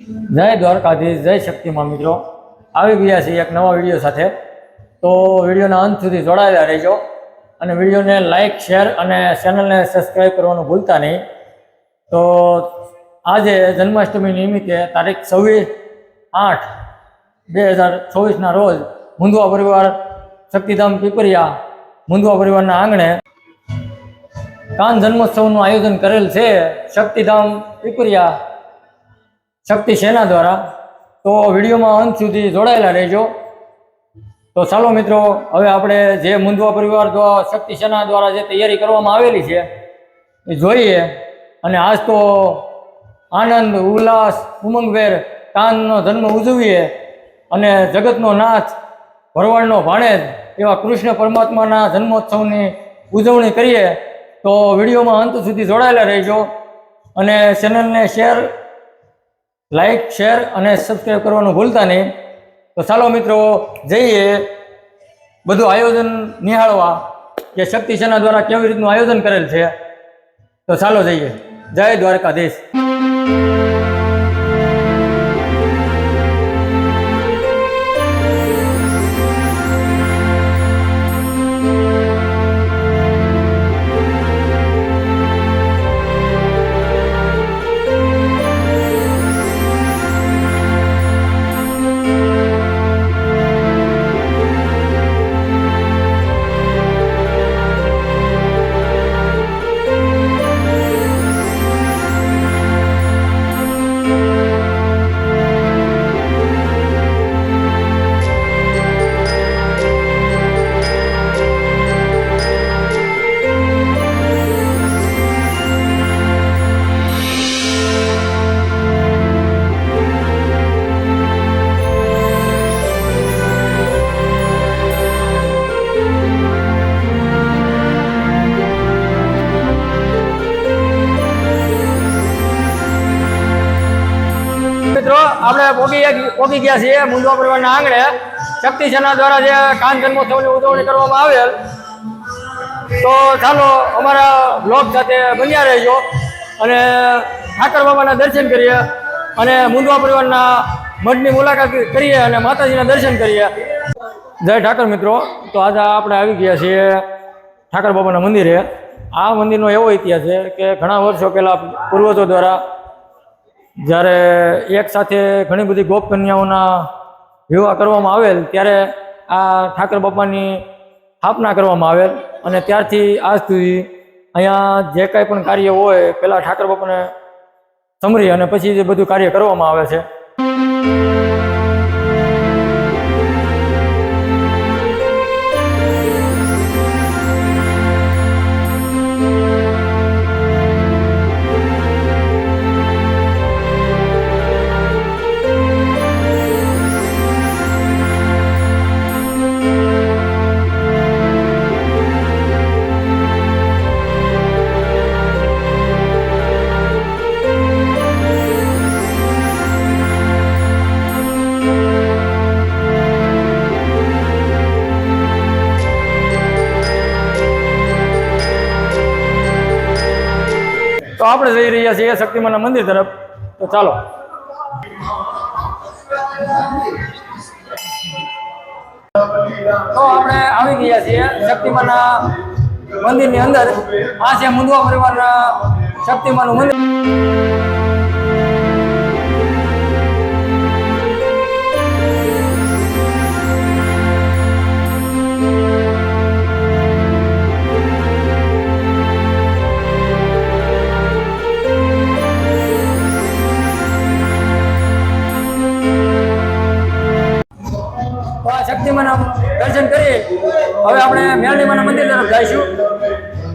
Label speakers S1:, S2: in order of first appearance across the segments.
S1: જય દ્વારકાધીશ, જય શક્તિમાં મિત્રો. આવી ગયા છીએ એક નવા વિડીયો સાથે. તો વિડીયોના અંત સુધી જોડાયેલા રહેજો અને વિડીયોને લાઇક, શેર અને ચેનલને સબસ્ક્રાઈબ કરવાનું ભૂલતા નહીં. તો આજે જન્માષ્ટમી નિમિત્તે તારીખ 26/8/2024ના રોજ મુંદવા પરિવાર શક્તિધામ પીપરિયા મુંદવા પરિવારના આંગણે કાન જન્મોત્સવનું આયોજન કરેલ છે શક્તિધામ પીપરિયા શક્તિ સેના દ્વારા. તો વિડીયોમાં અંત સુધી જોડાયેલા રહેજો. તો ચાલો મિત્રો, હવે આપણે જે મુંદવા પરિવાર દ્વારા શક્તિ સેના દ્વારા જે તૈયારી કરવામાં આવેલી છે એ જોઈએ. અને આજ તો આનંદ, ઉલ્લાસ, ઉમંગભેર કાનનો જન્મ ઉજવીએ અને જગતનો નાથ, ભરવાડનો ભાણેજ એવા કૃષ્ણ પરમાત્માના જન્મોત્સવની ઉજવણી કરીએ. તો વિડીયોમાં અંત સુધી જોડાયેલા રહેજો અને ચેનલને લાઇક, શેર અને સબસ્ક્રાઈબ કરવાનું ભૂલતા નહીં. તો ચાલો મિત્રો, જઈએ બધું આયોજન નિહાળવા કે શક્તિ સેના દ્વારા કેવી રીતનું આયોજન કરેલ છે. તો ચાલો જઈએ. જય દ્વારકાધીશ. મિત્રો, આપણે પોગી ગયા છીએ મુંદવા પરિવારના આંગણે શક્તિ સેના દ્વારા જે કાન જન્મોત્સવની ઉજવણી કરવામાં આવેલ. તો ચાલો અમારા બ્લોગ સાથે બન્યા રહેજો અને ઠાકર બાબાના દર્શન કરીએ અને મુંદવા પરિવારના મઠની મુલાકાત કરીએ અને માતાજીના દર્શન કરીએ. જય ઠાકર મિત્રો. તો આજે આપણે આવી ગયા છીએ ઠાકર બાબાના મંદિરે. આ મંદિરનો એવો ઇતિહાસ છે કે ઘણા વર્ષો પહેલાં પૂર્વજો દ્વારા જ્યારે એક સાથે ઘણી બધી ગોપ કન્યાઓના વિવાહ કરવામાં આવેલ ત્યારે આ ઠાકર બાપાની સ્થાપના કરવામાં આવેલ. અને ત્યારથી આજ સુધી અહીંયા જે કાંઈ પણ કાર્ય હોય પહેલાં ઠાકર બાપાને સમરી અને પછી જે બધું કાર્ય કરવામાં આવે છે. તો આપણે જઈ રહ્યા છીએ શક્તિમાના મંદિર તરફ. તો ચાલો. તો આપણે આવી ગયા છીએ શક્તિમાના મંદિરની અંદર. આ છે મુંદવા પરિવારના શક્તિમાનું મંદિર. શક્તિમાના દર્શન કરી હવે આપણે મેરડીમાના મંદિર તરફ જઈશું.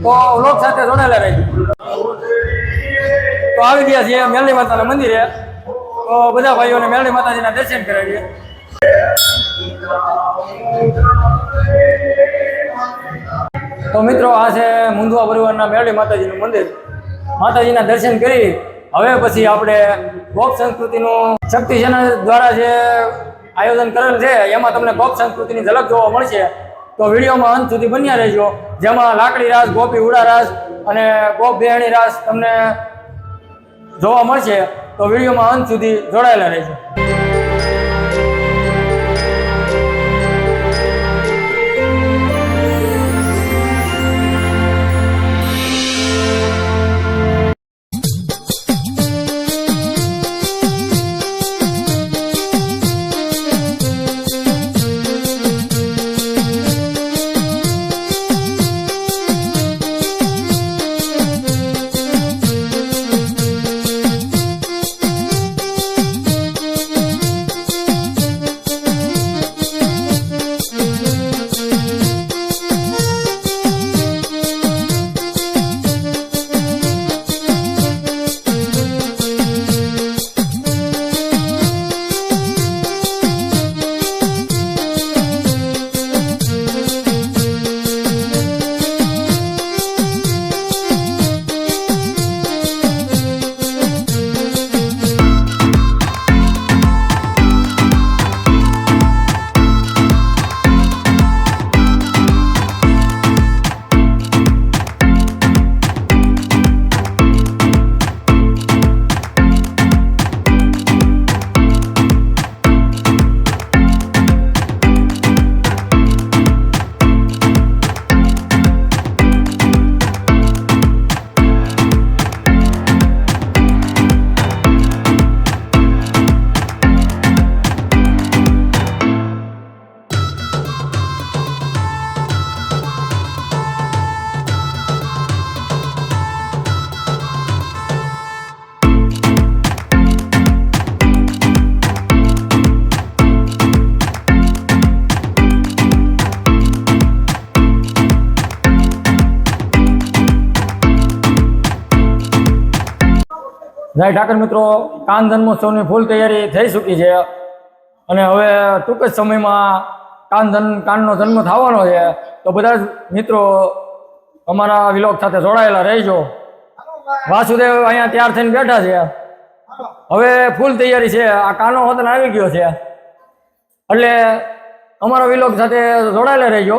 S1: તો વ્લોગ સાથે જોડાયેલા રહેજો. તો આવી ગયા છીએ મેરડી માતાના મંદિરે. તો બધા ભાઈઓને મેરડી માતાજીના દર્શન કરાવીએ. તો મિત્રો, આ છે મુંદવા પરિવારના મેરડી માતાજીનું મંદિર. માતાજીના દર્શન કરી હવે પછી આપણે ગોપ સંસ્કૃતિનું શક્તિ સેના દ્વારા જે આયોજન કરેલ છે એમાં તમને ગોપ સંસ્કૃતિની ઝલક જોવા મળશે. તો વિડીયોમાં અંત સુધી બન્યા રહેજો, જેમાં લાકડી રાસ, ગોપી ઉડા રાસ અને ગોપ બેહણી રાસ તમને જોવા મળશે. તો વિડીયોમાં અંત સુધી જોડાયેલા રહેજો. જય ઠાકર મિત્રો, કાન જન્મોત્સવની ફૂલ તૈયારી થઈ ચૂકી છે અને હવે ટૂંક જ સમયમાં કાનનો જન્મ થવાનો છે. તો બધા જ મિત્રો અમારા વિલોગ સાથે જોડાયેલા રહેજો. વાસુદેવ અહીંયા તૈયાર થઈને બેઠા છે. હવે ફૂલ તૈયારી છે. આ કાનો વતન આવી ગયો છે એટલે અમારા વિલોગ સાથે જોડાયેલા રહેજો.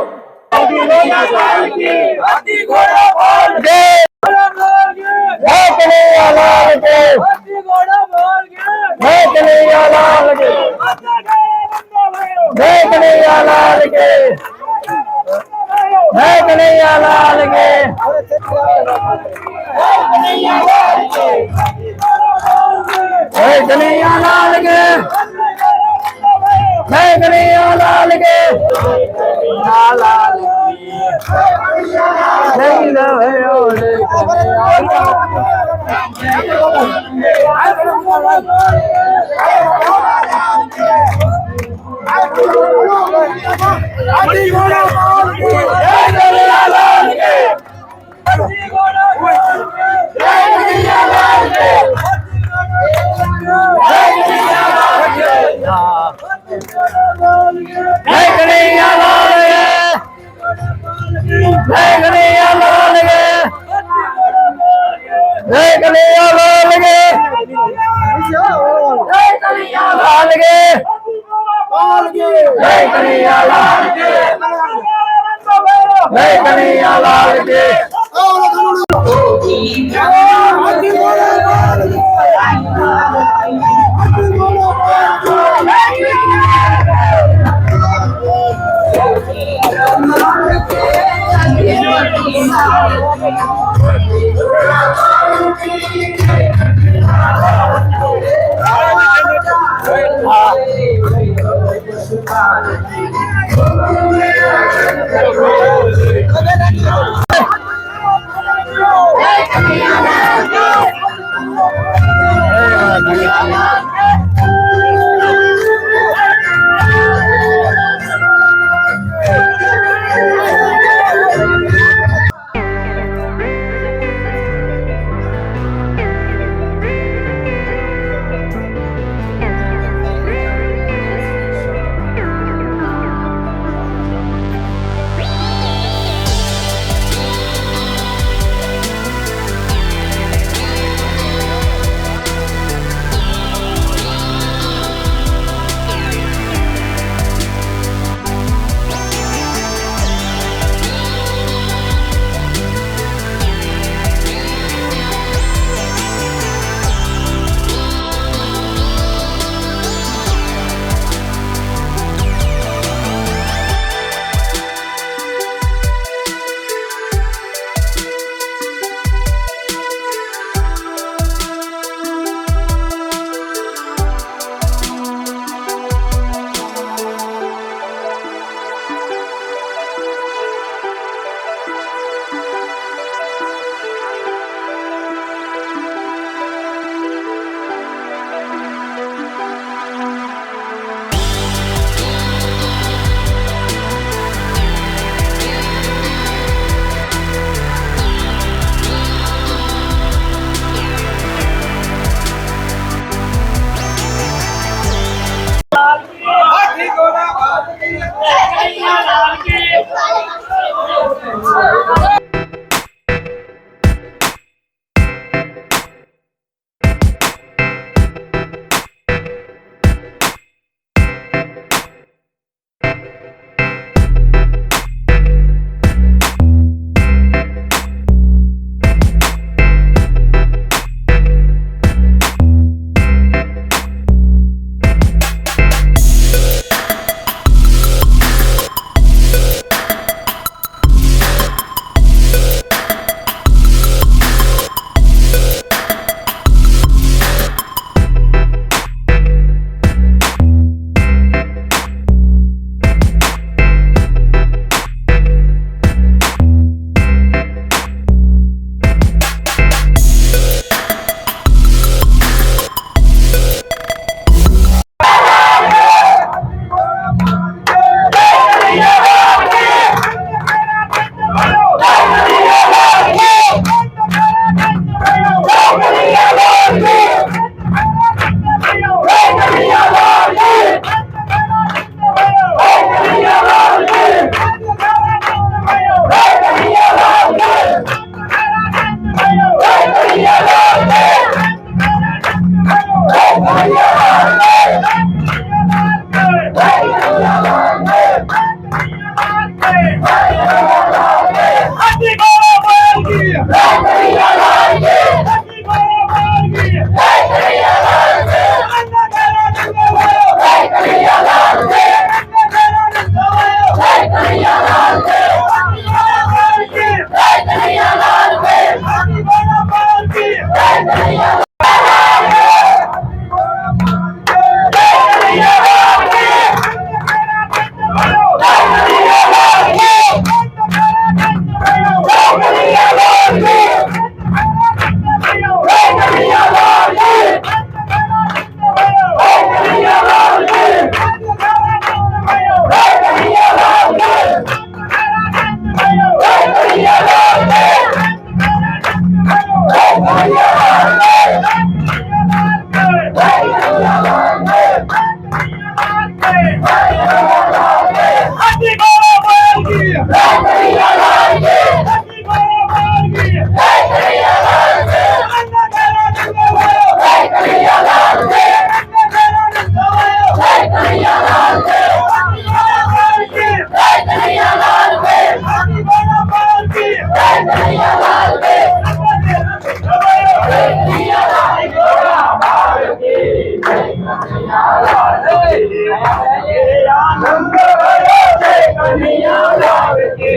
S2: આનંદ ભયો જય કનૈયાલાલ કે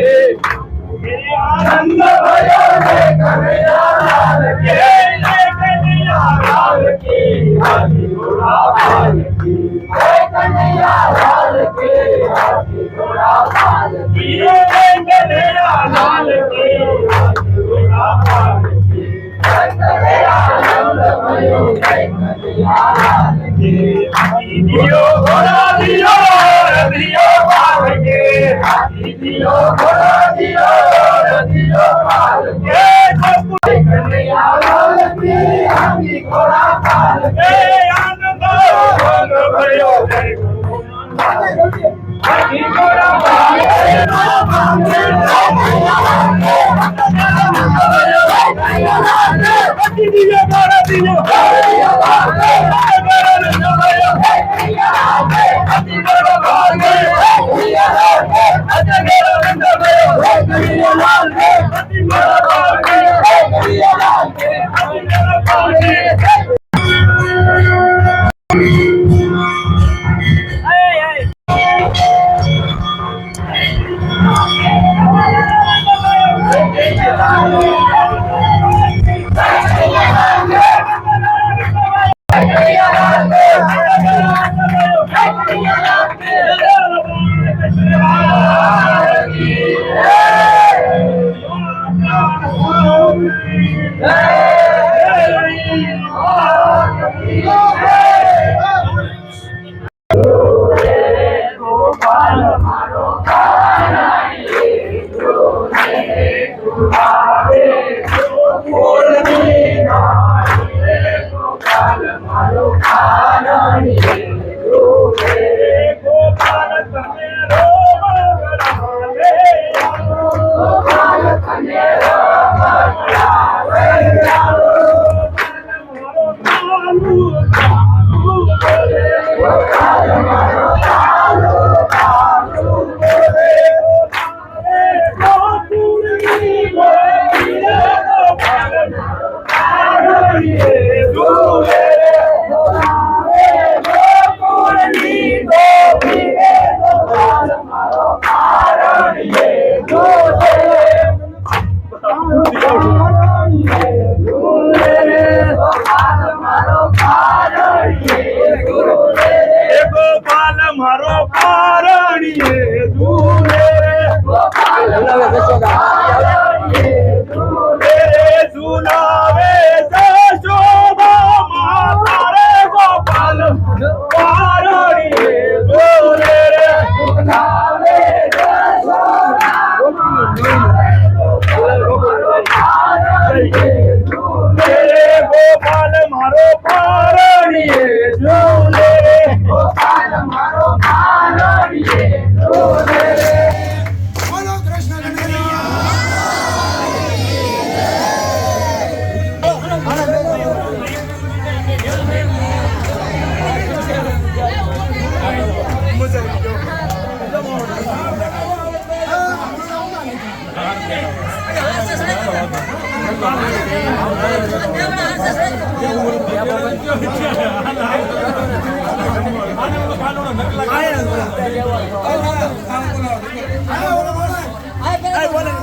S2: આનંદ ભયો જય કનૈયાલાલ કે જય કનૈયાલાલ કે હાથી ઘોડા પાલ કી જય કનૈયાલાલ કે હાથી ઘોડા પાલ કી જય કનૈયાલાલ કે હાથી ઘોડા પાલ કી જય કનૈયાલાલ ભયો જય કનૈયાલાલ કે દિયો ઘોડા દિયો દિયો પાલ કે દિયો ઘોડા દિયો પાલ કે કનૈયાલાલ કે હાથી ઘોડા પાલ કે આનંદ ભયો જય હાથી ઘોડા પાલ કે દિયો ઘોડા દિયો
S3: બોલે